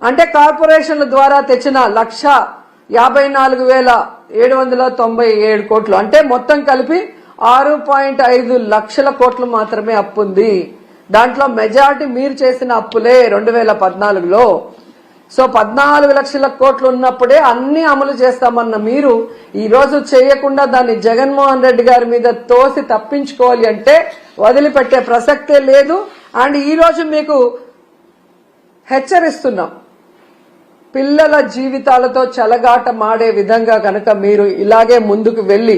అంటే కార్పొరేషన్ల ద్వారా తెచ్చిన 1,54,797 కోట్లు అంటే మొత్తం కలిపి 6.5 లక్షల కోట్లు మాత్రమే అప్పు ఉంది. దాంట్లో మెజారిటీ మీరు చేసిన అప్పులే 2014లో. సో 14 లక్షల కోట్లు ఉన్నప్పుడే అన్ని అమలు చేస్తామన్న మీరు ఈ రోజు చేయకుండా దాన్ని జగన్మోహన్ రెడ్డి గారి మీద తోసి తప్పించుకోవాలి అంటే వదిలిపెట్టే ప్రసక్తే లేదు. అండ్ ఈ రోజు మీకు హెచ్చరిస్తున్నాం, పిల్లల జీవితాలతో చెలగాట మాడే విధంగా కనుక మీరు ఇలాగే ముందుకు వెళ్లి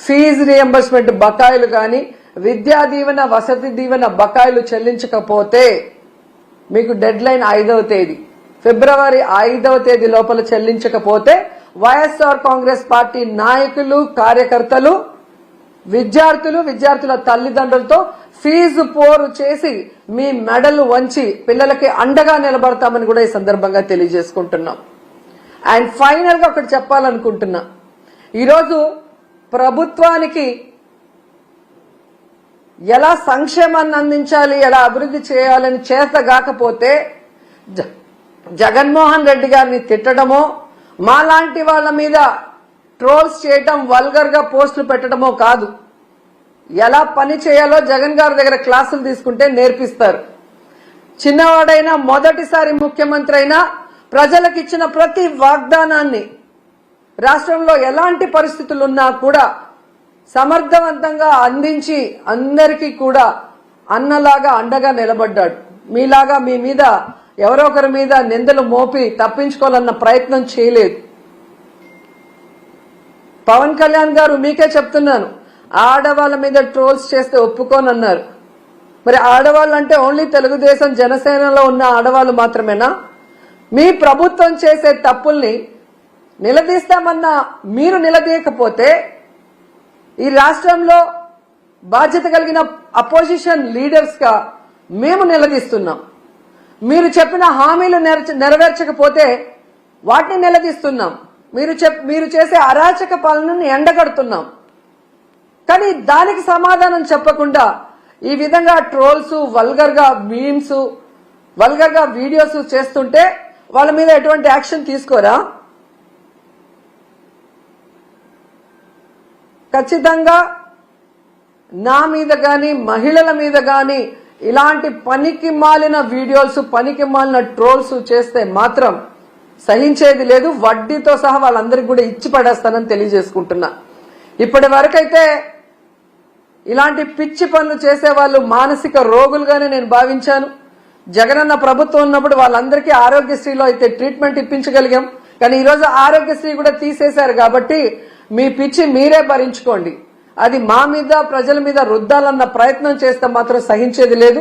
ఫీజు రియంబర్స్మెంట్ బకాయిలు గాని విద్యా దీవెన వసతి దీవెన బకాయిలు చెల్లించకపోతే మీకు డెడ్ లైన్ 5వ తేదీ ఫిబ్రవరి 5వ తేదీ లోపల చెల్లించకపోతే వైఎస్ఆర్ కాంగ్రెస్ పార్టీ నాయకులు కార్యకర్తలు విద్యార్థుల తల్లిదండ్రులతో ఫీజు పోరు చేసి మీ మెడలు వంచి పిల్లలకి అండగా నిలబడతామని కూడా ఈ సందర్భంగా తెలియజేసుకుంటున్నాం. అండ్ ఫైనల్ గా ఒకటి చెప్పాలనుకుంటున్నా, ఈరోజు ప్రభుత్వానికి ఎలా సంక్షేమాన్ని అందించాలి, ఎలా అభివృద్ధి చేయాలని చేతగాకపోతే జగన్మోహన్ రెడ్డి గారిని తిట్టడమో మాలాంటి వాళ్ళ మీద ట్రోల్స్ చేయటం వల్గర్ గా పోస్టులు పెట్టడమో కాదు, ఎలా పని చేయాలో జగన్ గారి దగ్గర క్లాసులు తీసుకుంటే నేర్పిస్తారు. చిన్నవాడైనా మొదటిసారి ముఖ్యమంత్రి అయినా ప్రజలకు ఇచ్చిన ప్రతి వాగ్దానాన్ని రాష్ట్రంలో ఎలాంటి పరిస్థితులున్నా కూడా సమర్థవంతంగా అందించి అందరికీ కూడా అన్నలాగా అండగా నిలబడ్డాడు. మీలాగా మీ మీద ఎవరో ఒకరి మీద నిందలు మోపి తప్పించుకోవాలన్న ప్రయత్నం చేయలేదు. పవన్ కళ్యాణ్ గారు మీకే చెప్తున్నాను, ఆడవాళ్ళ మీద ట్రోల్స్ చేస్తే ఒప్పుకోనన్నారు. మరి ఆడవాళ్ళు అంటే ఓన్లీ తెలుగుదేశం జనసేనలో ఉన్న ఆడవాళ్ళు మాత్రమేనా? మీ ప్రభుత్వం చేసే తప్పుల్ని నిలదీస్తామన్నా మీరు నిలదీయకపోతే ఈ రాష్ట్రంలో బాధ్యత కలిగిన అపోజిషన్ లీడర్స్ గా మేము నిలదీస్తున్నాం. మీరు చెప్పిన హామీలు నెరవేర్చకపోతే వాటిని నిలదీస్తున్నాం. మీరు చేసే అరాచక పాలనను ఎండగడుతున్నాం. కానీ దానికి సమాధానం చెప్పకుండా ఈ విధంగా ట్రోల్స్, వల్గర్ గా మీమ్స్, వల్గర్ గా వీడియోస్ చేస్తుంటే వాళ్ళ మీద ఎటువంటి యాక్షన్ తీసుకోరా? ఖచ్చితంగా నా మీద గాని మహిళల మీద గాని ఇలాంటి పనికి మాలిన వీడియోస్, పనికి మాలిన ట్రోల్స్ చేస్తే మాత్రం సహించేది లేదు. వడ్డీతో సహా వాళ్ళందరికీ కూడా ఇచ్చి పడేస్తానని తెలియజేసుకుంటున్నా. ఇప్పటి వరకైతే ఇలాంటి పిచ్చి పనులు చేసే వాళ్ళు మానసిక రోగులుగానే నేను భావించాను. జగనన్న ప్రభుత్వం ఉన్నప్పుడు వాళ్ళందరికీ ఆరోగ్యశ్రీలో అయితే ట్రీట్మెంట్ ఇప్పించగలిగాం. కానీ ఈరోజు ఆరోగ్యశ్రీ కూడా తీసేశారు కాబట్టి మీ పిచ్చి మీరే భరించుకోండి. అది మా మీద ప్రజల మీద రుద్దాలన్న ప్రయత్నం చేస్తే మాత్రం సహించేది లేదు.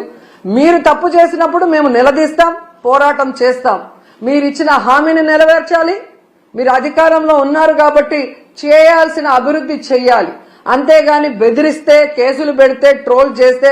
మీరు తప్పు చేసినప్పుడు మేము నిలదీస్తాం, పోరాటం చేస్తాం. మీరు ఇచ్చిన హామీని నెరవేర్చాలి. మీరు అధికారంలో ఉన్నారు కాబట్టి చేయాల్సిన అభివృద్ధి చెయ్యాలి. అంతేగాని బెదిరిస్తే, కేసులు పెడితే, ట్రోల్ చేస్తే